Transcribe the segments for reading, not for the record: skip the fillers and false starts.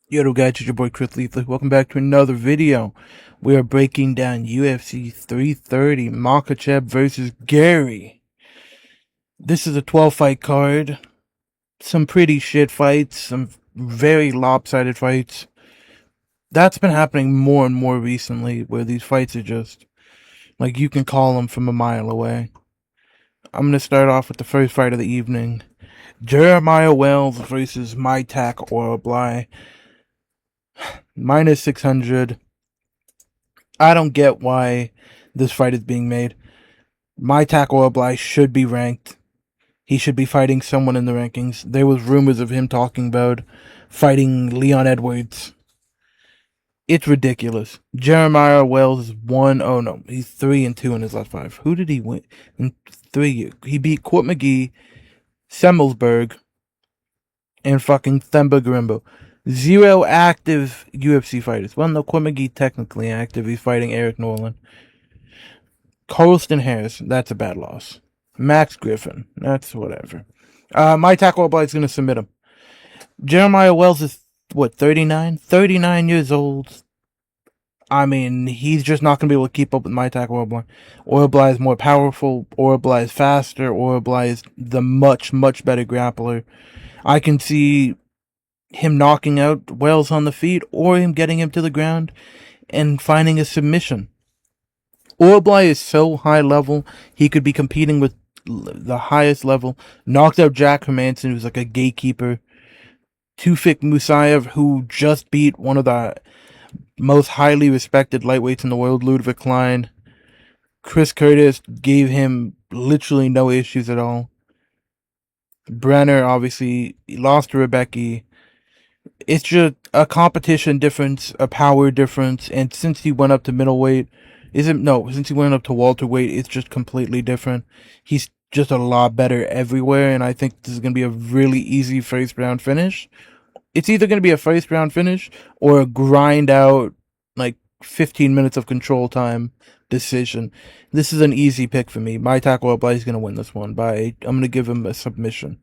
Yo, guys, it's your boy Chris Leaflet. Welcome back to another video. We are breaking down UFC 330 Makhachev versus Gary. This is a 12 fight card. Some pretty shit fights, some very lopsided fights. That's been happening more and more recently, where these fights are just like you can call them from a mile away. I'm gonna start off with the first fight of the evening: Jeremiah Wells versus Mytak or Bly. Minus 600. I don't get why this fight is being made. Mytak or Bly should be ranked. He should be fighting someone in the rankings. There was rumors of him talking about fighting Leon Edwards. It's ridiculous. Jeremiah Wells is 1-0. No, he's 3-2 in his last 5. Who did he win in 3? He beat Court McGee, Semmelsberg, and fucking Themba Garimbo. 0 active UFC fighters. Well, no, Court McGee technically active. He's fighting Eric Norland. Colston Harris, that's a bad loss. Max Griffin, that's whatever. Mytak or Bly is going to submit him. Jeremiah Wells is, 39? 39 years old. I mean, he's just not going to be able to keep up with Mytak or Bly. Bly is more powerful. Bly is faster. Bly is the much, much better grappler. I can see him knocking out Wells on the feet or him getting him to the ground and finding a submission. Bly is so high level, he could be competing with the highest level. Knocked out Jack Hermanson, who's like a gatekeeper. Tufik Musayev, who just beat one of the most highly respected lightweights in the world, Ludwig Klein. Chris Curtis gave him literally no issues at all. Brenner, obviously, he lost to Rebecca. It's just a competition difference, a power difference, and since he went up to middleweight, since he went up to welterweight, it's just completely different. He's just a lot better everywhere, and I think this is going to be a really easy first round finish. It's either going to be a first round finish or a grind out, like 15 minutes of control time decision. This is an easy pick for me. Mytak or Bly is going to win this one. I'm going to give him a submission.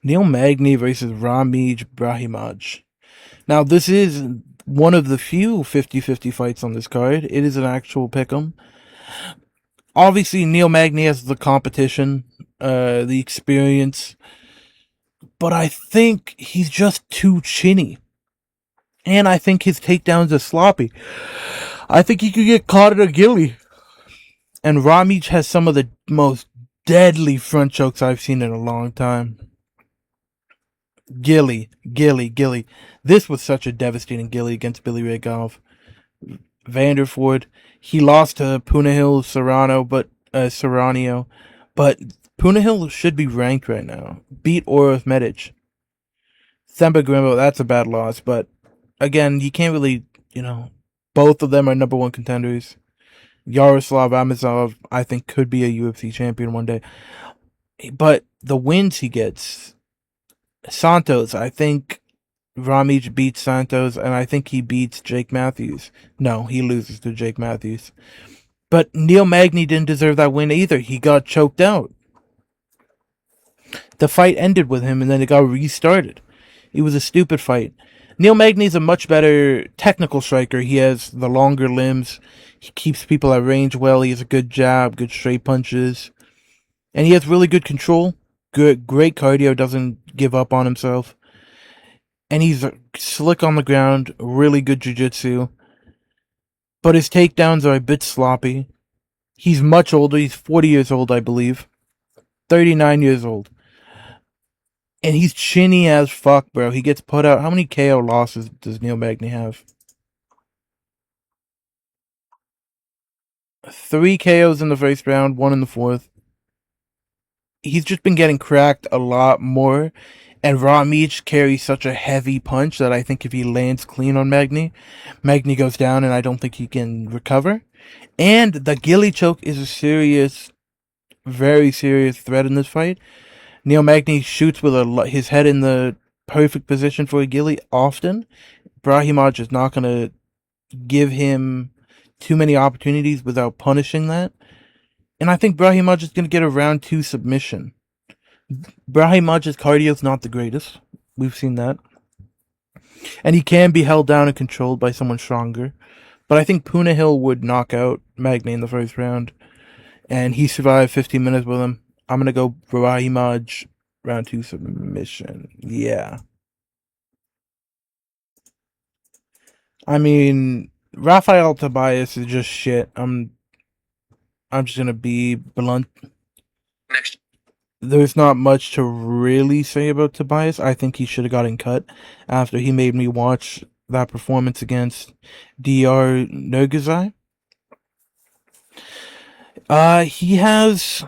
Neil Magny versus Ramij Brahimaj. Now, this is one of the few 50-50 fights on this card. It is an actual pick'em. Obviously, Neil Magny has the competition, the experience, but I think he's just too chinny. And I think his takedowns are sloppy. I think he could get caught at a ghillie. And Ramij has some of the most deadly front chokes I've seen in a long time. Ghillie. This was such a devastating ghillie against Billy Ray Golf. Vanderford, he lost to Punahil Serranio, but Punahil should be ranked right now. Beat Orov Medic. Themba Garimbo, that's a bad loss, but again, you can't really, both of them are number 1 contenders. Yaroslav Amosov, I think, could be a UFC champion one day. But the wins he gets, Santos, I think Ramij beats Santos, and I think he beats Jake Matthews. No, he loses to Jake Matthews. But Neil Magny didn't deserve that win either. He got choked out. The fight ended with him, and then it got restarted. It was a stupid fight. Neil Magny's a much better technical striker. He has the longer limbs. He keeps people at range well. He has a good jab, good straight punches. And he has really good control. Great cardio, doesn't give up on himself. And he's slick on the ground, really good jiu-jitsu. But his takedowns are a bit sloppy. He's much older. He's 40 years old, I believe. 39 years old. And he's chinny as fuck, bro. He gets put out. How many KO losses does Neil Magny have? 3 KOs in the first round, 1 in the fourth. He's just been getting cracked a lot more. And Ramij carries such a heavy punch that I think if he lands clean on Magny, Magny goes down and I don't think he can recover. And the ghillie choke is a serious, very serious threat in this fight. Neil Magny shoots with his head in the perfect position for a ghillie often. Brahimaj is not going to give him too many opportunities without punishing that. And I think Brahimaj is going to get a round 2 submission. Brahimaj's cardio is not the greatest. We've seen that. And he can be held down and controlled by someone stronger. But I think Punahil would knock out Magny in the first round. And he survived 15 minutes with him. I'm going to go Rahimaj round 2 submission. Yeah. I mean, Rafael Tobias is just shit. I'm just going to be blunt. Next. There's not much to really say about Tobias. I think he should have gotten cut after he made me watch that performance against Dr. Nergazai. He has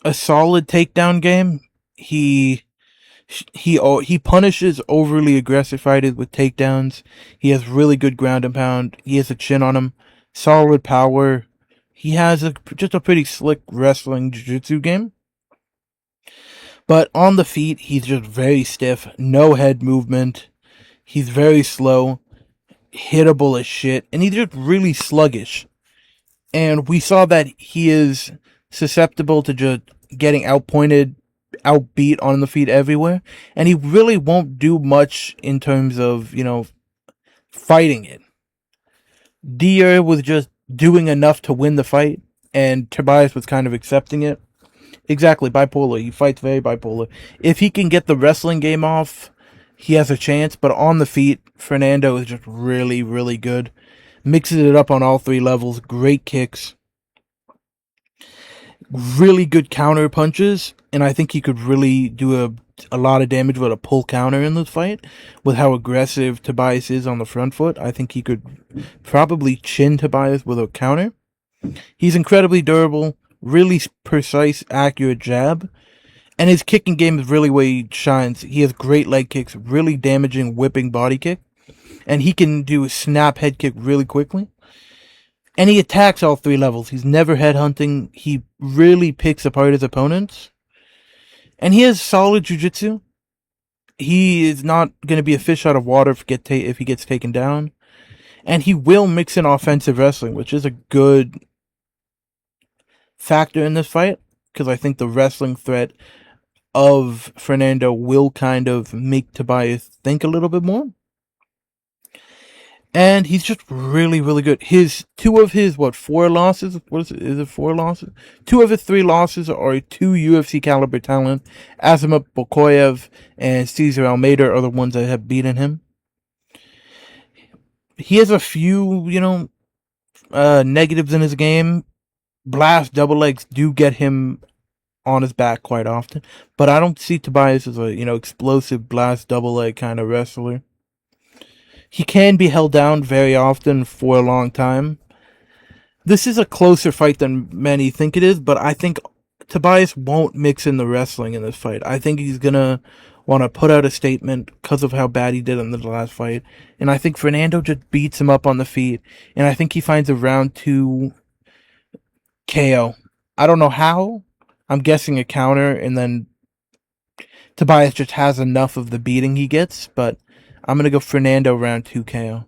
a solid takedown game. He punishes overly aggressive fighters with takedowns. He has really good ground and pound. He has a chin on him, solid power. He has just a pretty slick wrestling jiu-jitsu game. But on the feet, he's just very stiff, no head movement. He's very slow, hittable as shit, and he's just really sluggish. And we saw that he is susceptible to just getting outpointed, outbeat on the feet everywhere, and he really won't do much in terms of, fighting it. Dier was just doing enough to win the fight, and Tobias was kind of accepting it. Exactly, bipolar. He fights very bipolar. If he can get the wrestling game off, he has a chance, but on the feet, Fernando is just really, really good. Mixes it up on all three levels. Great kicks. Really good counter punches, and I think he could really do a lot of damage with a pull counter in this fight. With how aggressive Tobias is on the front foot, I think he could probably chin Tobias with a counter. He's incredibly durable, really precise, accurate jab, and his kicking game is really where he shines. He has great leg kicks, really damaging whipping body kick, and he can do a snap head kick really quickly. And he attacks all three levels. He's never headhunting. He really picks apart his opponents. And he has solid jiu-jitsu. He is not going to be a fish out of water if he gets taken down. And he will mix in offensive wrestling, which is a good factor in this fight, because I think the wrestling threat of Fernando will kind of make Tobias think a little bit more. And he's just really, really good. Two of his 4 losses? What is it? Is it 4 losses? 2 of his 3 losses are 2 UFC caliber talent. Asimov Bokoyev and Cesar Almeida are the ones that have beaten him. He has a few, negatives in his game. Blast double legs do get him on his back quite often. But I don't see Tobias as a, explosive blast double leg kind of wrestler. He can be held down very often for a long time. This is a closer fight than many think it is, but I think Tobias won't mix in the wrestling in this fight. I think he's going to want to put out a statement because of how bad he did in the last fight. And I think Fernando just beats him up on the feet. And I think he finds a round 2 KO. I don't know how. I'm guessing a counter, and then Tobias just has enough of the beating he gets, but I'm going to go Fernando round 2 KO.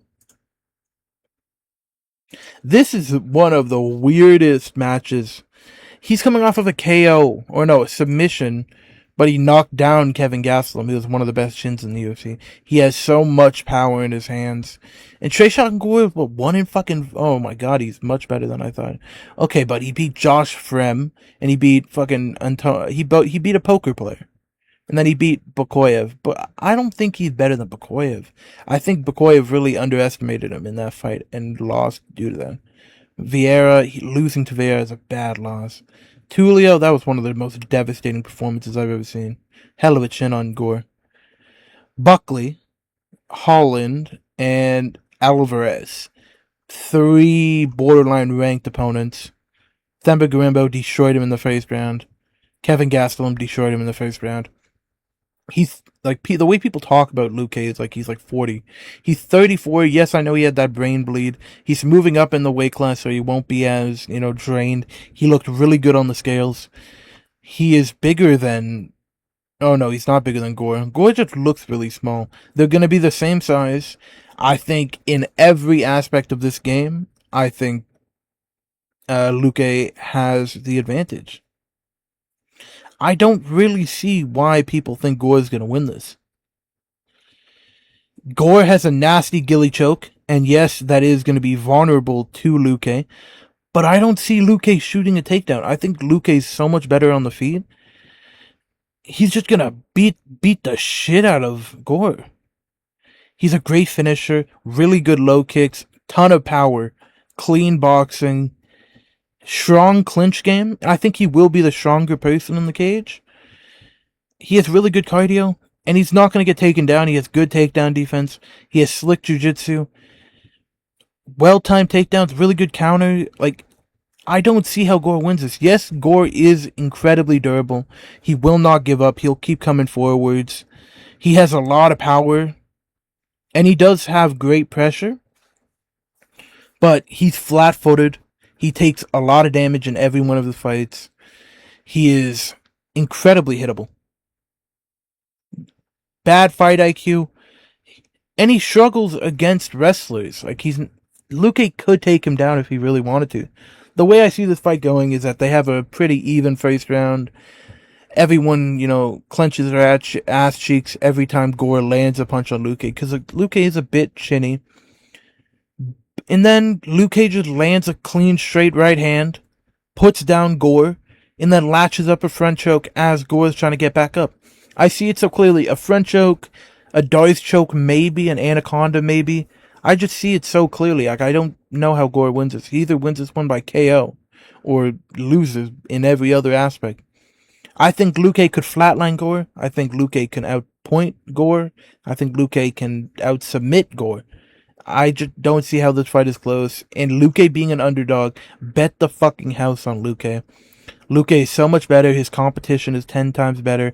This is one of the weirdest matches. He's coming off of a KO, or no, a submission, but he knocked down Kevin Gastelum. He was one of the best chins in the UFC. He has so much power in his hands. And Tresean Gore, one in fucking... Oh my god, he's much better than I thought. Okay, but he beat Josh Frem, and he beat fucking... He beat a poker player. And then he beat Bokoyev. But I don't think he's better than Bokoyev. I think Bokoyev really underestimated him in that fight and lost due to that. Vieira, losing to Vieira is a bad loss. Tulio, that was one of the most devastating performances I've ever seen. Hell of a chin on Gore. Buckley, Holland, and Alvarez. 3 borderline ranked opponents. Themba Gorimbo destroyed him in the first round. Kevin Gastelum destroyed him in the first round. He's like, the way people talk about Luque is like he's like 40. He's 34. Yes, I know he had that brain bleed. He's moving up in the weight class, so he won't be as, drained. He looked really good on the scales. He is bigger than... Oh no, he's not bigger than Gore. Gore just looks really small. They're going to be the same size. I think in every aspect of this game, I think Luque has the advantage. I don't really see why people think Gore is going to win this. Gore has a nasty gilly choke, and yes, that is going to be vulnerable to Luque. But I don't see Luque shooting a takedown. I think Luque's so much better on the feet. He's just gonna beat the shit out of Gore. He's a great finisher, really good low kicks, ton of power, clean boxing, strong clinch game. I think he will be the stronger person in the cage. He has really good cardio, and he's not going to get taken down. He has good takedown defense. He has slick jiu-jitsu, well-timed takedowns, really good counter. Like, I don't see how Gore wins this. Yes, Gore is incredibly durable. He will not give up. He'll keep coming forwards. He has a lot of power, and he does have great pressure, but he's flat-footed. He takes a lot of damage in every one of his fights. He is incredibly hittable. Bad fight IQ, and he struggles against wrestlers. Like, Luque could take him down if he really wanted to. The way I see this fight going is that they have a pretty even first round. Everyone, clenches their ass cheeks every time Gore lands a punch on Luque, because Luque is a bit chinny. And then Luque just lands a clean, straight right hand, puts down Gore, and then latches up a front choke as Gore is trying to get back up. I see it so clearly. A front choke, a Darth choke maybe, an anaconda maybe. I just see it so clearly. Like, I don't know how Gore wins this. He either wins this one by KO or loses in every other aspect. I think Luque could flatline Gore. I think Luque can outpoint Gore. I think Luque can outsubmit Gore. I just don't see how this fight is close. And Luque being an underdog, bet the fucking house on Luque. Luque is so much better. His competition is 10 times better.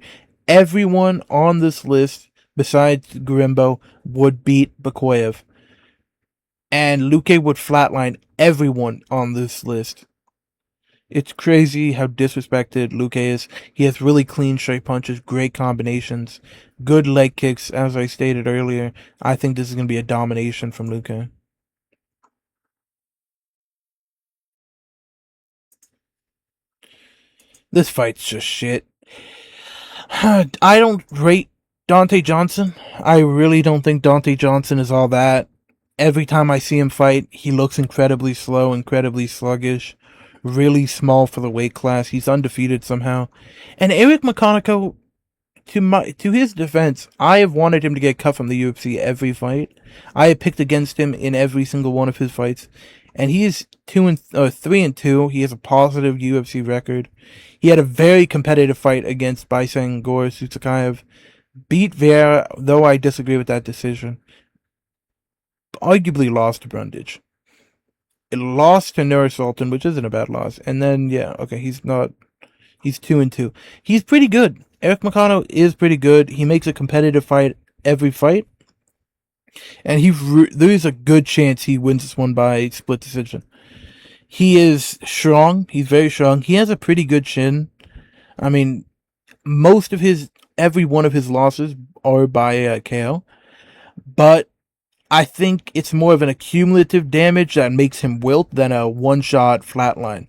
Everyone on this list, besides Grimbo, would beat Makhachev. And Luque would flatline everyone on this list. It's crazy how disrespected Luque is. He has really clean straight punches, great combinations, good leg kicks, as I stated earlier. I think this is going to be a domination from Luque. This fight's just shit. I don't rate Dante Johnson. I really don't think Dante Johnson is all that. Every time I see him fight, he looks incredibly slow, incredibly sluggish, really small for the weight class. He's undefeated somehow. And Eric Makhachev, to his defense, I have wanted him to get cut from the UFC every fight. I have picked against him in every single one of his fights, and he is 3-2. He has a positive UFC record. He had a very competitive fight against Baisang Gore Sutsakaev. Beat Vieira, though I disagree with that decision. Arguably lost to Brundage. It lost to Nur Sultan, which isn't a bad loss. And then, he's 2-2. He's pretty good. Eric Makhachev is pretty good. He makes a competitive fight every fight. And there's a good chance he wins this one by split decision. He is strong. He's very strong. He has a pretty good chin. I mean, every one of his losses are by KO. But I think it's more of an accumulative damage that makes him wilt than a one-shot flatline.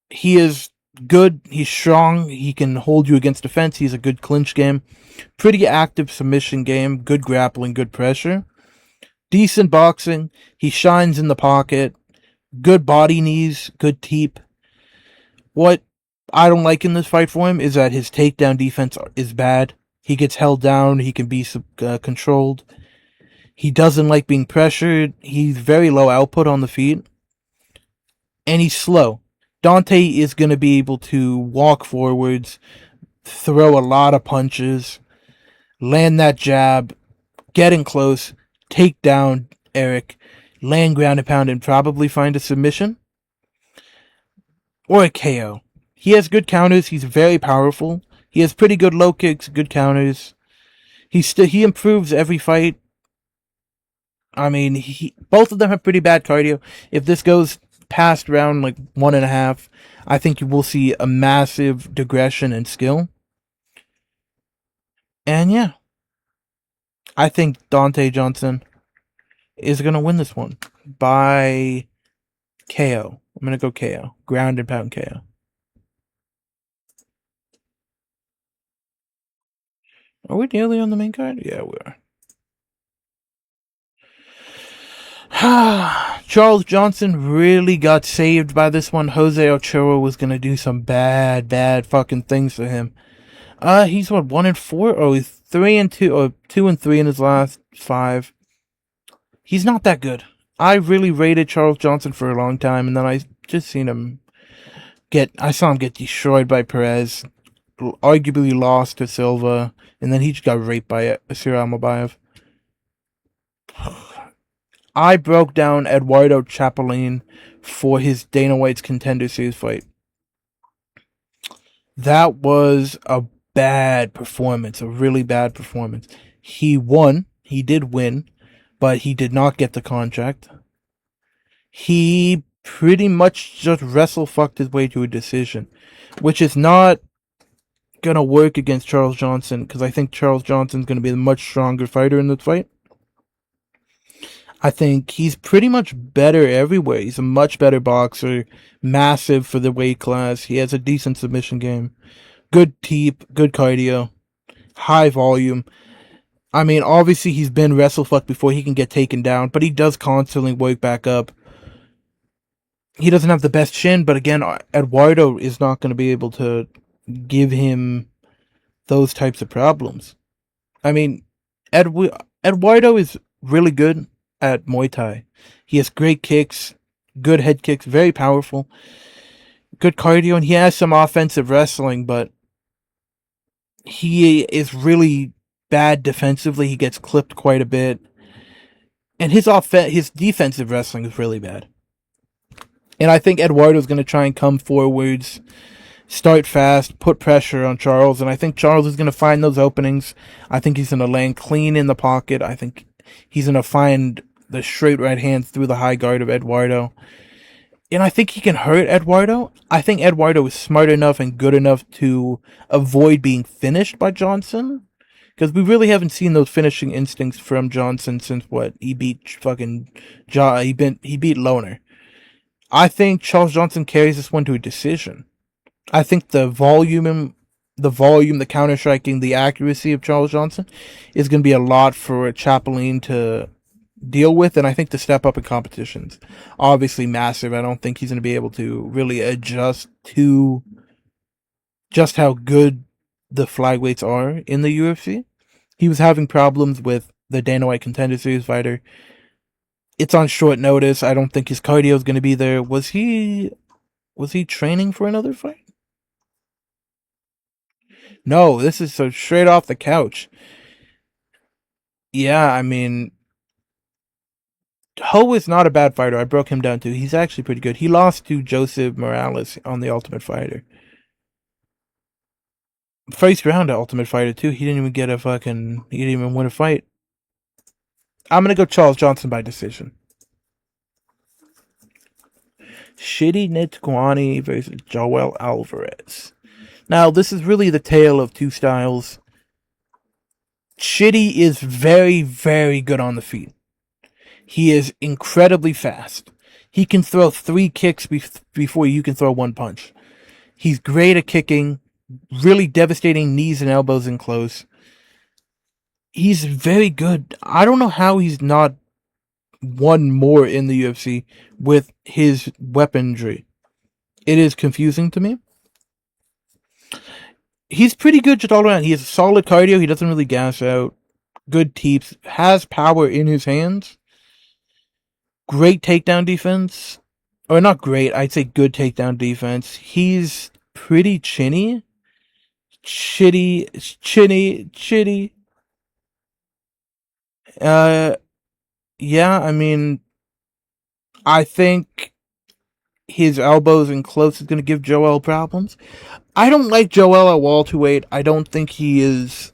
He is good. He's strong. He can hold you against defense. He's a good clinch game. Pretty active submission game. Good grappling. Good pressure. Decent boxing. He shines in the pocket. Good body knees. Good teep. What I don't like in this fight for him is that his takedown defense is bad. He gets held down. He can be controlled. He doesn't like being pressured. He's very low output on the feet. And he's slow. Dante is going to be able to walk forwards, throw a lot of punches, land that jab, get in close, take down Eric, land ground and pound, and probably find a submission or a KO. He has good counters. He's very powerful. He has pretty good low kicks, good counters. He improves every fight. I mean, both of them have pretty bad cardio. If this goes past round 1.5, I think you will see a massive digression in skill. And yeah, I think Dante Johnson is going to win this one by KO. I'm going to go KO. Ground and pound KO. Are we nearly on the main card? Yeah, we are. Charles Johnson really got saved by this one. Jose Ochoa was gonna do some bad fucking things to him. He's what, 1-4? Oh, he's 3-2, or 2-3 in his last 5. He's not that good. I really rated Charles Johnson for a long time, and then I just seen him I saw him get destroyed by Perez, arguably lost to Silva, and then he just got raped by Asir Almabayev. I broke down Eduardo Chapelin for his Dana White's Contender Series fight. That was a bad performance, a really bad performance. He won, he did win, but he did not get the contract. He pretty much just wrestle-fucked his way to a decision, which is not gonna work against Charles Johnson, because I think Charles Johnson's gonna be a much stronger fighter in the fight. I think he's pretty much better everywhere. He's a much better boxer, massive for the weight class. He has a decent submission game, good teep, good cardio, high volume. I mean, obviously he's been wrestle-fucked before. He can get taken down, but he does constantly work back up. He doesn't have the best chin, but again, Eduardo is not going to be able to give him those types of problems. I mean, Eduardo is really good at Muay Thai. He has great kicks, good head kicks, very powerful, good cardio, and he has some offensive wrestling, but he is really bad defensively. He gets clipped quite a bit, and his defensive wrestling is really bad. And I think Eduardo's going to try and come forwards, start fast, put pressure on Charles, and I think Charles is going to find those openings. I think he's going to land clean in the pocket. I think he's going to find the straight right hand through the high guard of Eduardo. And I think he can hurt Eduardo. I think Eduardo is smart enough and good enough to avoid being finished by Johnson. Because we really haven't seen those finishing instincts from Johnson since what? He beat fucking he beat Loner. I think Charles Johnson carries this one to a decision. I think the volume, the counter-striking, the accuracy of Charles Johnson is going to be a lot for Chapelin to deal with, and I think to step up in competitions. Obviously massive. I don't think he's going to be able to really adjust to just how good the flyweights are in the UFC. He was having problems with the Dana White Contender Series fighter. It's on short notice. I don't think his cardio is going to be there. Was he training for another fight? No, this is so straight off the couch. Yeah, I mean, Ho is not a bad fighter. I broke him down too. He's actually pretty good. He lost to Joseph Morales on the Ultimate Fighter. First round of Ultimate Fighter too. He didn't even win a fight. I'm gonna go Charles Johnson by decision. Shitty Nitkwani versus Joel Alvarez. Now, this is really the tale of two styles. Shitty is very, very good on the feet. He is incredibly fast. He can throw 3 kicks before you can throw 1 punch. He's great at kicking, really devastating knees and elbows in close. He's very good. I don't know how he's not won more in the UFC with his weaponry. It is confusing to me. He's pretty good just all around. He has solid cardio. He doesn't really gas out. Good teeps. Has power in his hands. Great takedown defense. Or not great. I'd say good takedown defense. He's pretty chinny. Chitty. Yeah, I mean, I think his elbows and close is going to give Joel problems. I don't like Joel at welterweight. I don't think he is.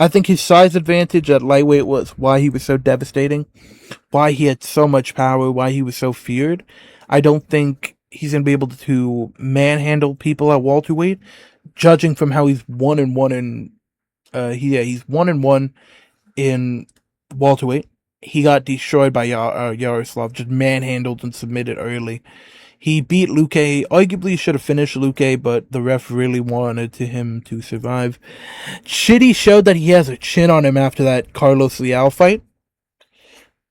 I think his size advantage at lightweight was why he was so devastating, why he had so much power, why he was so feared. I don't think he's going to be able to manhandle people at welterweight, judging from how he's 1-1 in. He's 1-1 in welterweight. He got destroyed by Yaroslav, just manhandled and submitted early. He beat Luque. Arguably should have finished Luque, but the ref really wanted him to survive. Shitty showed that he has a chin on him after that Carlos Leal fight.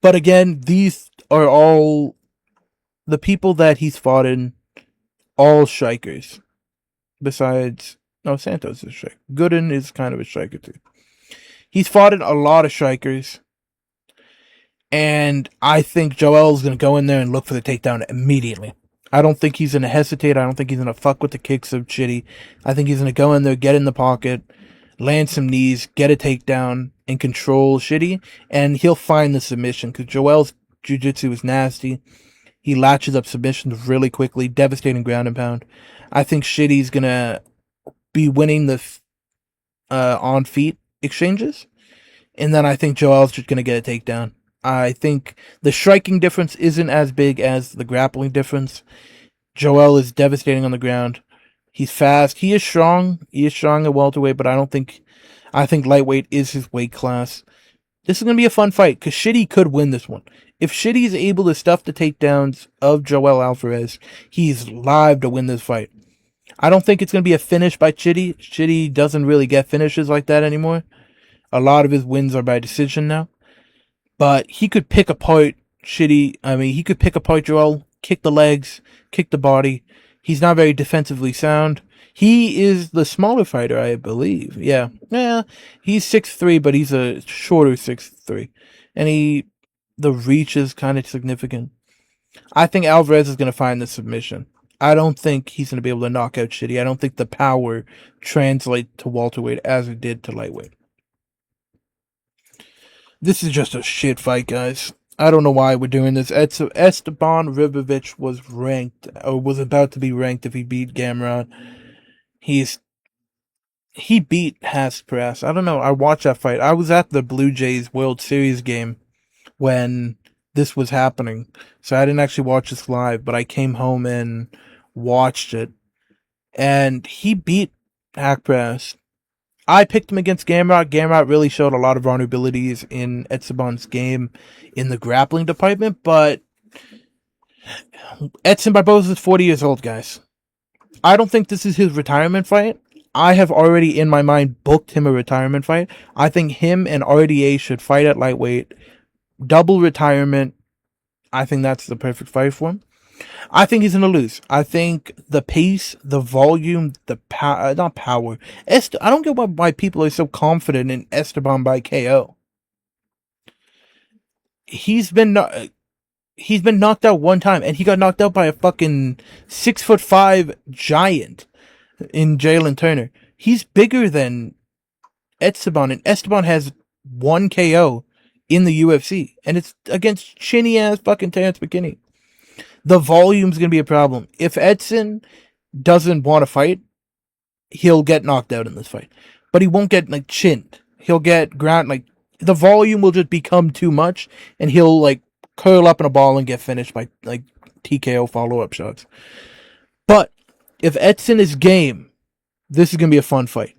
But again, these are all the people that he's fought in, all strikers. Besides, no, Santos is a striker. Gooden is kind of a striker too. He's fought in a lot of strikers. And I think Joel's going to go in there and look for the takedown immediately. I don't think he's going to hesitate. I don't think he's going to fuck with the kicks of Chitty. I think he's going to go in there, get in the pocket, land some knees, get a takedown, and control Shitty. And he'll find the submission because Joel's jiu-jitsu is nasty. He latches up submissions really quickly, devastating ground and pound. I think Shitty's going to be winning the on-feet exchanges. And then I think Joel's just going to get a takedown. I think the striking difference isn't as big as the grappling difference. Joel is devastating on the ground. He's fast. He is strong. He is strong at welterweight, but I think lightweight is his weight class. This is going to be a fun fight because Shitty could win this one. If Shitty is able to stuff the takedowns of Joel Alvarez, he's live to win this fight. I don't think it's going to be a finish by Shitty. Shitty doesn't really get finishes like that anymore. A lot of his wins are by decision now. But he could pick apart Shitty. I mean, he could pick apart Joel, kick the legs, kick the body. He's not very defensively sound. He is the smaller fighter, I believe. Yeah. He's 6'3", but he's a shorter 6'3". And the reach is kind of significant. I think Alvarez is going to find the submission. I don't think he's going to be able to knock out Shitty. I don't think the power translates to welterweight as it did to lightweight. This is just a shit fight, guys. I don't know why we're doing this. Esteban Ribovic was ranked, or was about to be ranked if he beat Gamrot. He beat Haspress. I don't know. I watched that fight. I was at the Blue Jays World Series game when this was happening. So I didn't actually watch this live, but I came home and watched it. And he beat Haspress. I picked him against Gamrot. Gamrot really showed a lot of vulnerabilities in Esteban's game in the grappling department, but Edson Barboza is 40 years old, guys. I don't think this is his retirement fight. I have already, in my mind, booked him a retirement fight. I think him and RDA should fight at lightweight. Double retirement. I think that's the perfect fight for him. I think he's going to lose. I think the pace, the volume, the not power. I don't get why people are so confident in Esteban by KO. He's been knocked out one time, and he got knocked out by a fucking 6'5" giant in Jalen Turner. He's bigger than Esteban, and Esteban has one KO in the UFC, and it's against chinny ass fucking Terrence McKinney. The volume's going to be a problem. If Edson doesn't want to fight, he'll get knocked out in this fight. But he won't get, chinned. He'll get ground, the volume will just become too much, and he'll, curl up in a ball and get finished by, TKO follow-up shots. But if Edson is game, this is going to be a fun fight.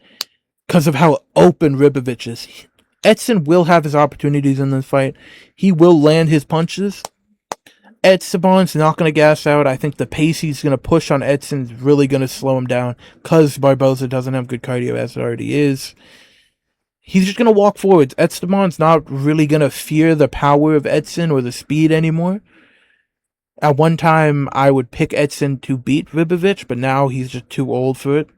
Because of how open Ribovic is. Edson will have his opportunities in this fight. He will land his punches. Esteban's not going to gas out. I think the pace he's going to push on Edson is really going to slow him down because Barboza doesn't have good cardio as it already is. He's just going to walk forwards. Esteban's not really going to fear the power of Edson or the speed anymore. At one time, I would pick Edson to beat Ribovic, but now he's just too old for it.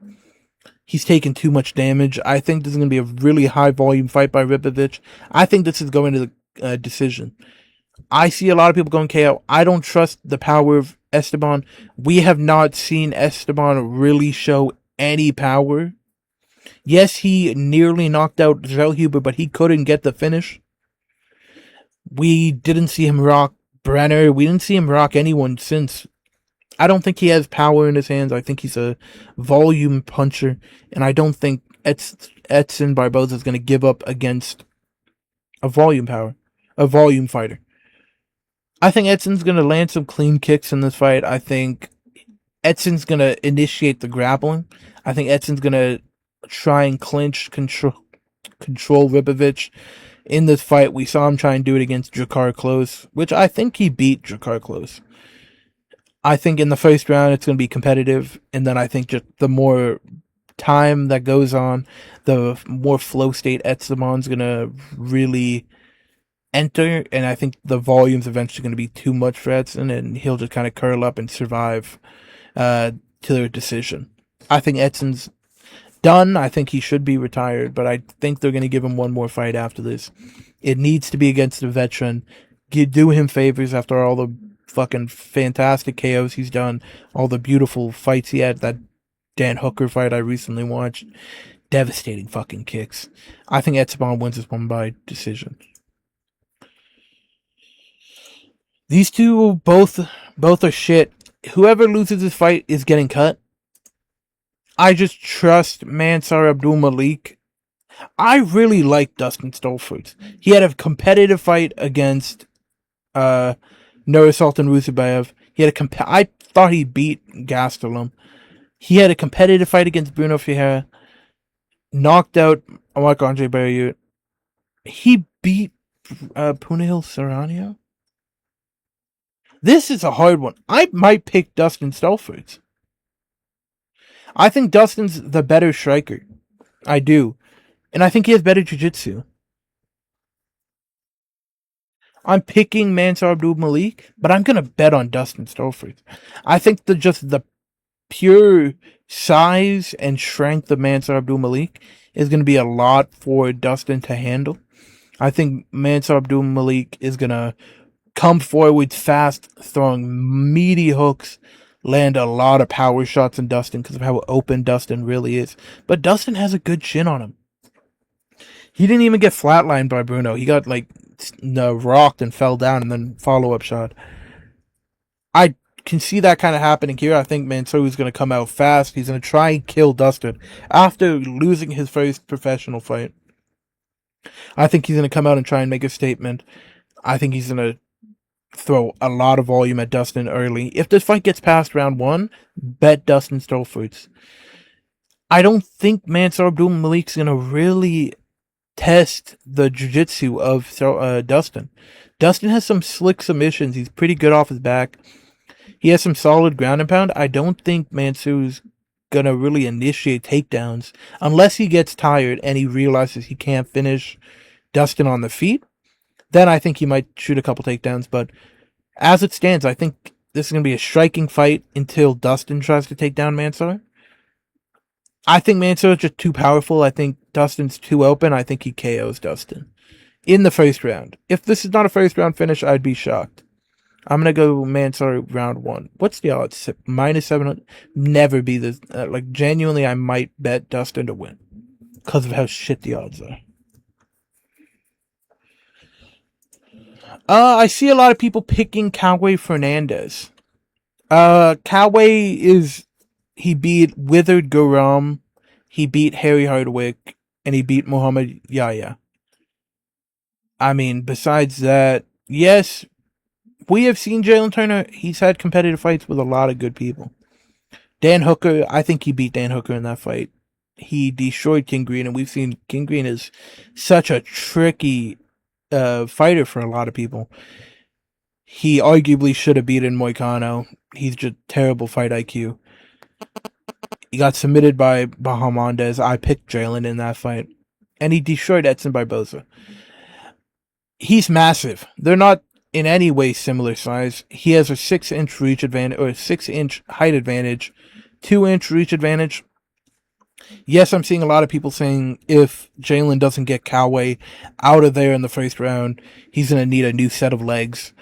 He's taken too much damage. I think this is going to be a really high-volume fight by Ribovic. I think this is going to the decision. I see a lot of people going KO. I don't trust the power of Esteban. We have not seen Esteban really show any power. Yes, he nearly knocked out Zellhuber, but he couldn't get the finish. We didn't see him rock Brenner. We didn't see him rock anyone since. I don't think he has power in his hands. I think he's a volume puncher, and I don't think Edson Barboza is going to give up against a volume fighter. I think Edson's going to land some clean kicks in this fight. I think Edson's going to initiate the grappling. I think Edson's going to try and clinch, control Ribovic. In this fight, we saw him try and do it against Drakkar Klose, which I think he beat Drakkar Klose. I think in the first round, it's going to be competitive. And then I think just the more time that goes on, the more flow state Esteban's going to really enter, and I think the volume's eventually going to be too much for Edson, and he'll just kind of curl up and survive uh, to their decision. I think Edson's done. I think he should be retired, but I think they're going to give him one more fight after this. It needs to be against a veteran. Do him favors after all the fucking fantastic KOs he's done, all the beautiful fights he had. That Dan Hooker fight I recently watched, devastating fucking kicks. I think Esteban wins this one by decision. These two both are shit. Whoever loses this fight is getting cut. I just trust Mansur Abdul Malik. I really like Dustin Stolford. He had a competitive fight against Nurisultan Ruzibayev. I thought he beat Gastelum. He had a competitive fight against Bruno Ferreira. Knocked out Marc-Andre Barriere. He beat Punahil Serrano. This is a hard one. I might pick Dustin Stolford. I think Dustin's the better striker. I do. And I think he has better jiu-jitsu. I'm picking Mansur Abdul Malik, but I'm going to bet on Dustin Stolford. I think the pure size and strength of Mansur Abdul Malik is going to be a lot for Dustin to handle. I think Mansur Abdul Malik is going to come forward fast, throwing meaty hooks, land a lot of power shots in Dustin because of how open Dustin really is. But Dustin has a good chin on him. He didn't even get flatlined by Bruno. He got rocked and fell down and then follow-up shot. I can see that kind of happening here. I think Mansur is going to come out fast. He's going to try and kill Dustin after losing his first professional fight. I think he's going to come out and try and make a statement. I think he's going to throw a lot of volume at Dustin early. If this fight gets past round 1, bet Dustin Stolford. I don't think Mansur Abdul Malik's going to really test the jiu-jitsu of Dustin. Dustin has some slick submissions. He's pretty good off his back. He has some solid ground and pound. I don't think Mansur's going to really initiate takedowns unless he gets tired and he realizes he can't finish Dustin on the feet. Then I think he might shoot a couple takedowns. But as it stands, I think this is going to be a striking fight until Dustin tries to take down Mansur. I think Mansur is just too powerful. I think Dustin's too open. I think he KOs Dustin in the first round. If this is not a first round finish, I'd be shocked. I'm going to go Mansur round 1. What's the odds? -700. Never be this. Genuinely, I might bet Dustin to win because of how shit the odds are. I see a lot of people picking Cowboy Fernandez. Cowboy he beat Withered Guram, he beat Harry Hardwick, and he beat Muhammad Yahya. I mean, besides that, yes, we have seen Jalen Turner. He's had competitive fights with a lot of good people. Dan Hooker, I think he beat Dan Hooker in that fight. He destroyed King Green, and we've seen King Green is such a tricky fighter for a lot of people. He arguably should have beaten Moicano. He's just terrible fight IQ. He got submitted by Bahamondes. I picked Jalen in that fight. And he destroyed Edson Barboza. He's massive. They're not in any way similar size. He has a 6-inch reach advantage, or a 6-inch height advantage, 2-inch reach advantage. Yes, I'm seeing a lot of people saying if Jalen doesn't get Cowboy out of there in the first round, he's going to need a new set of legs.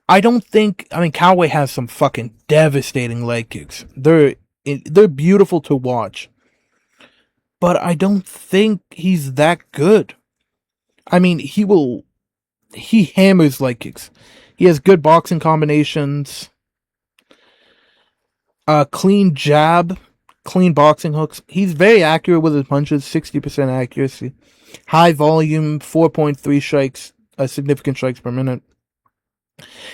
Cowboy has some fucking devastating leg kicks. They're beautiful to watch. But I don't think he's that good. I mean, he hammers leg kicks. He has good boxing combinations. Clean jab. Clean boxing hooks. He's very accurate with his punches. 60% accuracy. High volume. 4.3 strikes. Significant strikes per minute.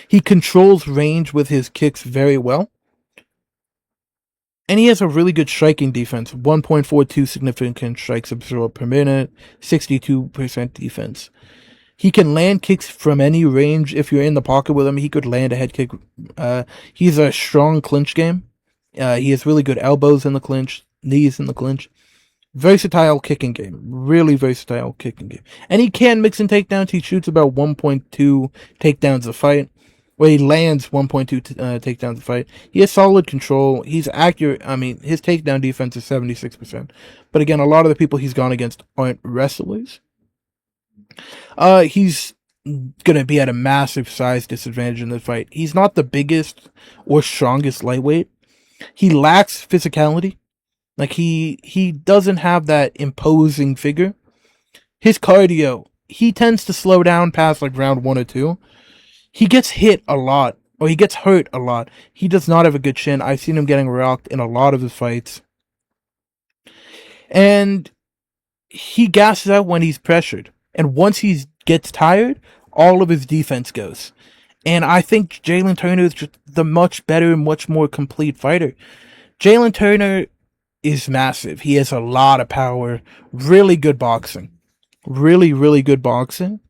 He controls range with his kicks very well. And he has a really good striking defense. 1.42 significant strikes absorbed per minute. 62% defense. He can land kicks from any range. If you're in the pocket with him, he could land a head kick. He's a strong clinch game. He has really good elbows in the clinch, knees in the clinch. Versatile kicking game. Really versatile kicking game. And he can mix in takedowns. He shoots about 1.2 takedowns a fight. Well, he lands 1.2 takedowns a fight. He has solid control. He's accurate. I mean, his takedown defense is 76%. But again, a lot of the people he's gone against aren't wrestlers. He's gonna be at a massive size disadvantage in this fight. He's not the biggest or strongest lightweight. He lacks physicality. Like he doesn't have that imposing figure. His cardio, he tends to slow down past like round 1 or 2. He gets hit a lot, or he gets hurt a lot. He does not have a good chin. I've seen him getting rocked in a lot of his fights. And he gasses out when he's pressured. And once he gets tired, all of his defense goes. And I think Jalen Turner is just the much better, much more complete fighter. Jalen Turner is massive. He has a lot of power, really good boxing. Really, really good boxing.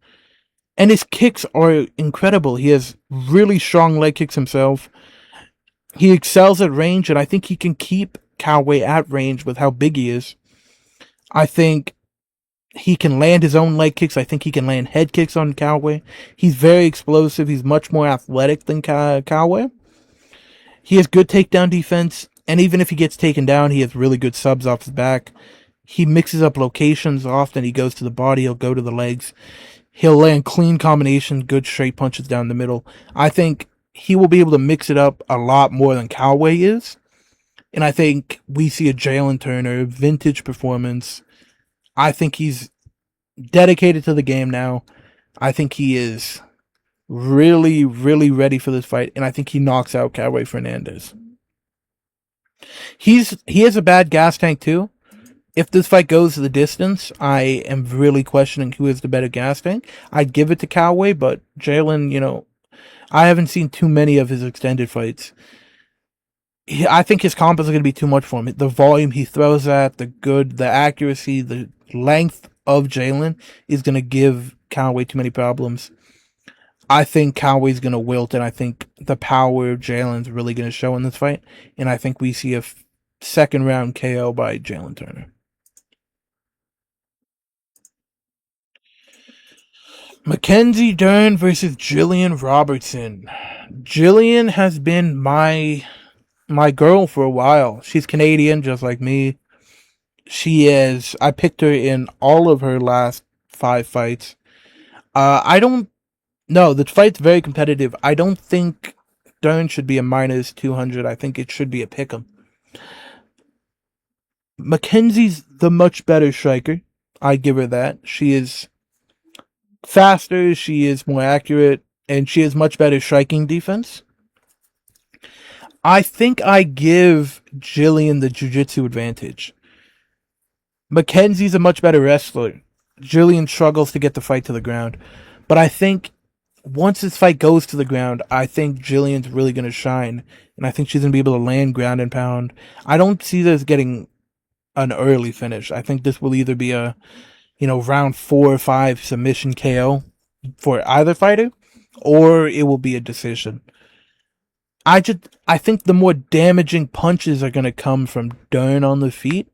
And his kicks are incredible. He has really strong leg kicks himself. He excels at range, and I think he can keep Cowboy at range with how big he is. I think he can land his own leg kicks. I think he can land head kicks on Cowboy. He's very explosive. He's much more athletic than Cowboy. He has good takedown defense, and even if he gets taken down, he has really good subs off his back. He mixes up locations often. He goes to the body. He'll go to the legs. He'll land clean combinations, good straight punches down the middle. I think he will be able to mix it up a lot more than Cowboy is. And I think we see a Jalen Turner vintage performance. I think he's dedicated to the game now. I think he is really, really ready for this fight. And I think he knocks out Cowboy Fernandez. He has a bad gas tank too. If this fight goes the distance, I am really questioning who has the better gas tank. I'd give it to Cowboy, but Jalen, I haven't seen too many of his extended fights. I think his combos are going to be too much for him. The volume he throws at, the accuracy, the length of Jalen is going to give Cowboy too many problems. I think Cowboy's going to wilt, and I think the power of Jalen's really going to show in this fight. And I think we see a second round KO by Jalen Turner. Mackenzie Dern versus Jillian Robertson. Jillian has been my girl for a while. She's Canadian, just like me. I picked her in all of her last 5 fights. I don't know. The fight's very competitive. I don't think Dern should be a minus 200. I think it should be a pick'em. Mackenzie's the much better striker. I give her that. She is faster, she is more accurate, and she has much better striking defense. I think I give Jillian the jiu-jitsu advantage. Mackenzie's a much better wrestler. Jillian struggles to get the fight to the ground. But I think once this fight goes to the ground, I think Jillian's really going to shine. And I think she's going to be able to land ground and pound. I don't see this getting an early finish. I think this will either be a round 4 or 5 submission KO for either fighter, or it will be a decision. I think the more damaging punches are going to come from Dern on the feet,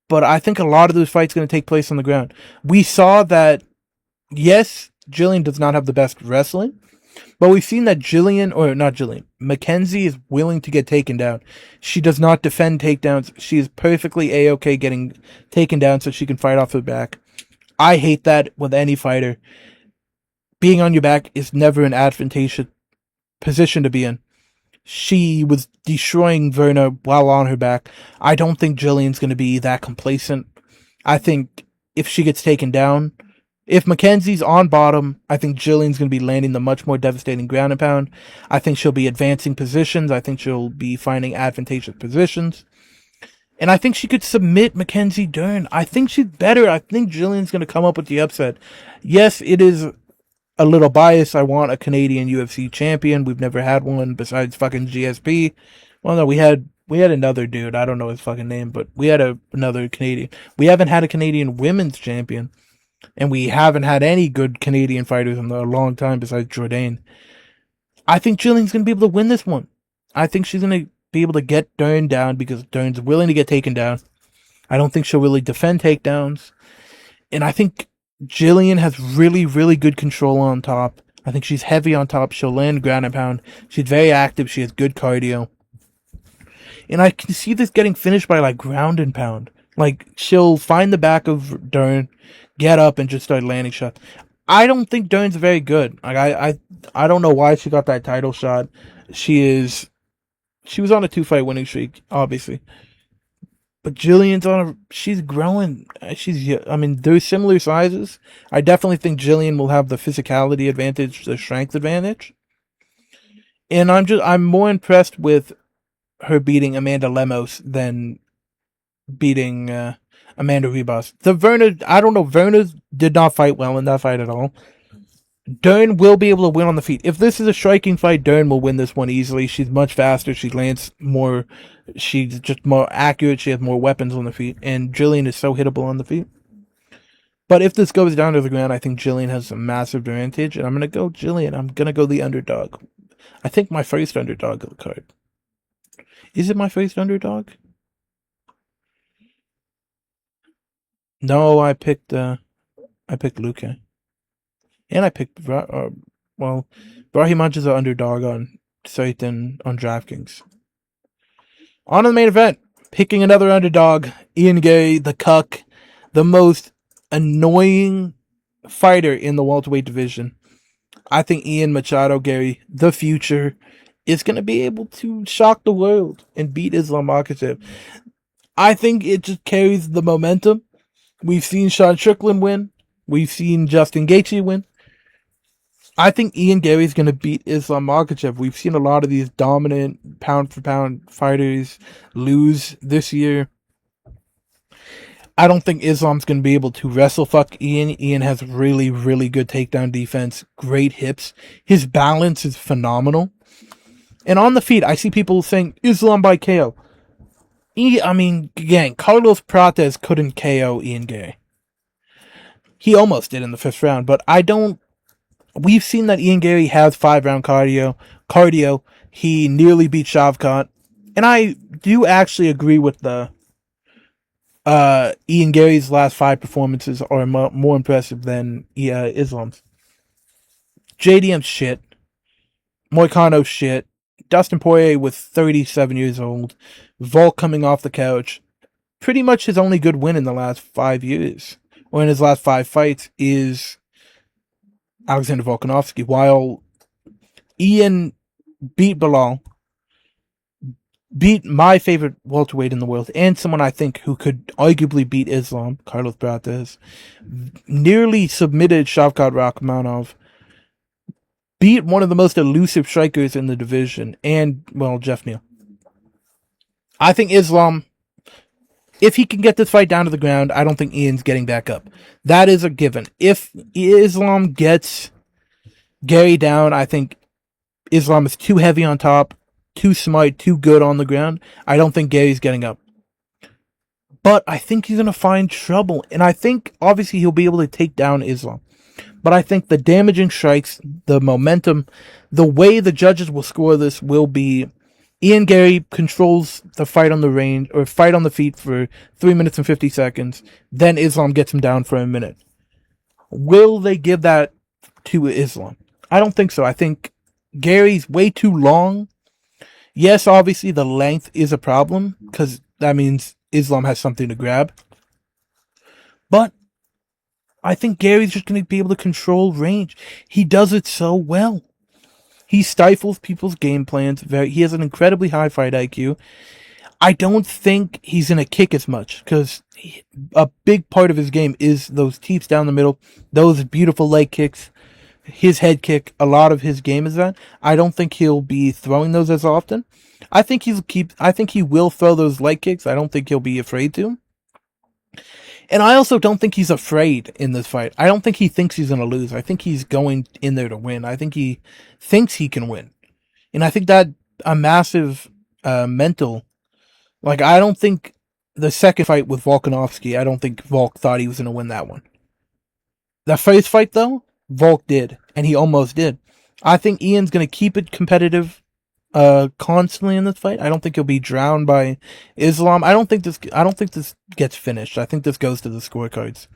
but I think a lot of this fight's going to take place on the ground. We saw that, yes, Jillian does not have the best wrestling, but we've seen that Mackenzie is willing to get taken down. She does not defend takedowns. She is perfectly A-okay getting taken down so she can fight off her back. I hate that with any fighter. Being on your back is never an advantageous position to be in. She was destroying Verna while on her back. I don't think Jillian's going to be that complacent. I think if she gets taken down, if Mackenzie's on bottom, I think Jillian's going to be landing the much more devastating ground and pound. I think she'll be advancing positions. I think she'll be finding advantageous positions. And I think she could submit Mackenzie Dern. I think she's better. I think Jillian's going to come up with the upset. Yes, it is a little biased. I want a Canadian UFC champion. We've never had one besides fucking GSP. Well, no, we had another dude. I don't know his fucking name, but we had another Canadian. We haven't had a Canadian women's champion. And we haven't had any good Canadian fighters in a long time besides Jourdain. I think Jillian's going to be able to win this one. I think she's going to be able to get Dern down because Dern's willing to get taken down. I don't think she'll really defend takedowns. And I think Jillian has really, really good control on top. I think she's heavy on top. She'll land ground and pound. She's very active. She has good cardio. And I can see this getting finished by like ground and pound. Like she'll find the back of Dern, get up, and just start landing shots. I don't think Dern's very good. Like I don't know why she got that title shot. She was on a 2-fight winning streak, obviously. But she's growing. I mean, they're similar sizes. I definitely think Jillian will have the physicality advantage, the strength advantage. And I'm more impressed with her beating Amanda Lemos than beating Amanda Ribas. I don't know. Verna did not fight well in that fight at all. Dern will be able to win on the feet. If this is a striking fight, Dern will win this one easily. She's much faster. She lands more. She's just more accurate. She has more weapons on the feet. And Jillian is so hittable on the feet. But if this goes down to the ground, I think Jillian has a massive advantage. And I'm going to go Jillian. I'm going to go the underdog. I think my first underdog of the card. Is it my first underdog? No, I picked Luke. And I picked, Brahim Manch an underdog on Satan on DraftKings. On to the main event, picking another underdog, Ian Gary, the Cuck, the most annoying fighter in the welterweight division. I think Ian Machado Gary, the future, is going to be able to shock the world and beat Islam Makhachev. I think it just carries the momentum. We've seen Sean Strickland win. We've seen Justin Gaethje win. I think Ian Gary's going to beat Islam Makhachev. We've seen a lot of these dominant pound-for-pound fighters lose this year. I don't think Islam's going to be able to wrestle fuck Ian. Ian has really, really good takedown defense, great hips. His balance is phenomenal. And on the feet, I see people saying Islam by KO. Carlos Prates couldn't KO Ian Gary. He almost did in the first round, but we've seen that Ian Gary has 5-round cardio. He nearly beat Shavkat. And I do actually agree with the Ian Gary's last 5 performances are more impressive than Islam's. JDM's shit. Moicano's shit. Dustin Poirier was 37 years old. Volk coming off the couch. Pretty much his only good win in the last 5 years, or in his last 5 fights, is Alexander Volkanovski. While Ian beat Bilal, beat my favorite welterweight in the world, and someone I think who could arguably beat Islam, Carlos Prates, nearly submitted Shavkat Rakhmonov, beat one of the most elusive strikers in the division, and, Jeff Neal. I think Islam, if he can get this fight down to the ground, I don't think Ian's getting back up. That is a given. If Islam gets Gary down, I think Islam is too heavy on top, too smart, too good on the ground. I don't think Gary's getting up. But I think he's going to find trouble. And I think, obviously, he'll be able to take down Islam. But I think the damaging strikes, the momentum, the way the judges will score this will be Ian Gary controls the fight on the range, or fight on the feet for 3 minutes and 50 seconds. Then Islam gets him down for a minute. Will they give that to Islam? I don't think so. I think Gary's way too long. Yes, obviously the length is a problem, because that means Islam has something to grab. But I think Gary's just going to be able to control range. He does it so well. He stifles people's game plans. He has an incredibly high fight IQ. I don't think he's going to kick as much, because a big part of his game is those teeps down the middle, those beautiful leg kicks, his head kick. A lot of his game is that. I don't think he'll be throwing those as often. I think he will throw those leg kicks. I don't think he'll be afraid to. And I also don't think he's afraid in this fight. I don't think he thinks he's going to lose. I think he's going in there to win. I think he thinks he can win. And I think that a massive mental... I don't think the second fight with Volkanovski, I don't think Volk thought he was going to win that one. The first fight, though, Volk did. And he almost did. I think Ian's going to keep it competitive. constantly in this fight. I don't think he'll be drowned by Islam. I don't think this gets finished. I think this goes to the scorecards.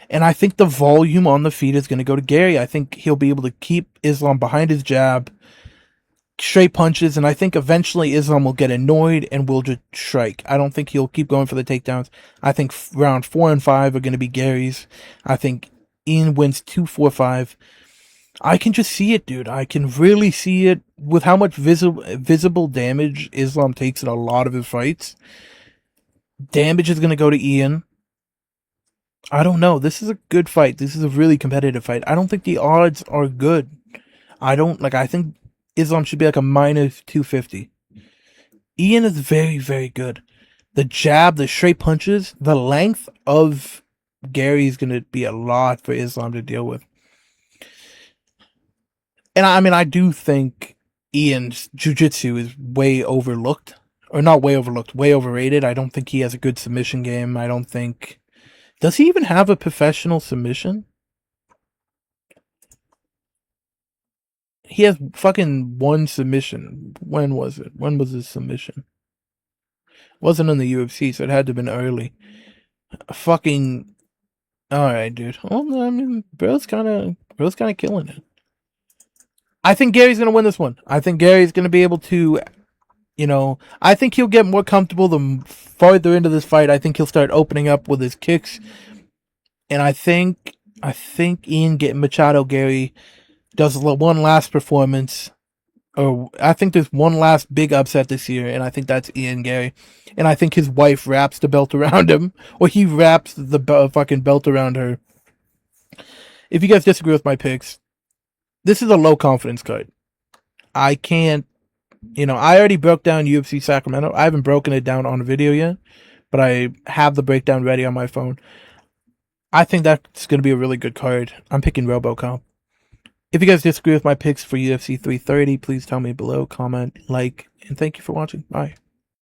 And I think the volume on the feet is going to go to Gary. I think he'll be able to keep Islam behind his jab, straight punches, and I think eventually Islam will get annoyed and will just strike. I don't think he'll keep going for the takedowns. I think round 4 and 5 are going to be Gary's. I think Ian wins 2-4-5. I can just see it, dude. I can really see it with how much visible damage Islam takes in a lot of his fights. Damage is going to go to Ian. I don't know. This is a good fight. This is a really competitive fight. I don't think the odds are good. I think Islam should be like a minus 250. Ian is very, very good. The jab, the straight punches, the length of Gary is going to be a lot for Islam to deal with. And I mean, I do think Ian's jiu-jitsu is way overlooked. Or not way overlooked, way overrated. I don't think he has a good submission game. I don't think... Does he even have a professional submission? He has fucking one submission. When was it? When was his submission? It wasn't in the UFC, so it had to have been early. Fucking... Alright, dude. Well, I mean, bro's kind of killing it. I think Gary's going to win this one. I think Gary's going to be able to, I think he'll get more comfortable the farther into this fight. I think he'll start opening up with his kicks. And I think Ian getting Machado Gary does one last performance. Or I think there's one last big upset this year, and I think that's Ian Gary. And I think his wife wraps the belt around him, or he wraps the fucking belt around her. If you guys disagree with my picks, this is a low confidence card. I can't, I already broke down UFC Sacramento. I haven't broken it down on a video yet, but I have the breakdown ready on my phone. I think that's going to be a really good card. I'm picking RoboCop. If you guys disagree with my picks for UFC 330, please tell me below, comment, like, and thank you for watching. Bye.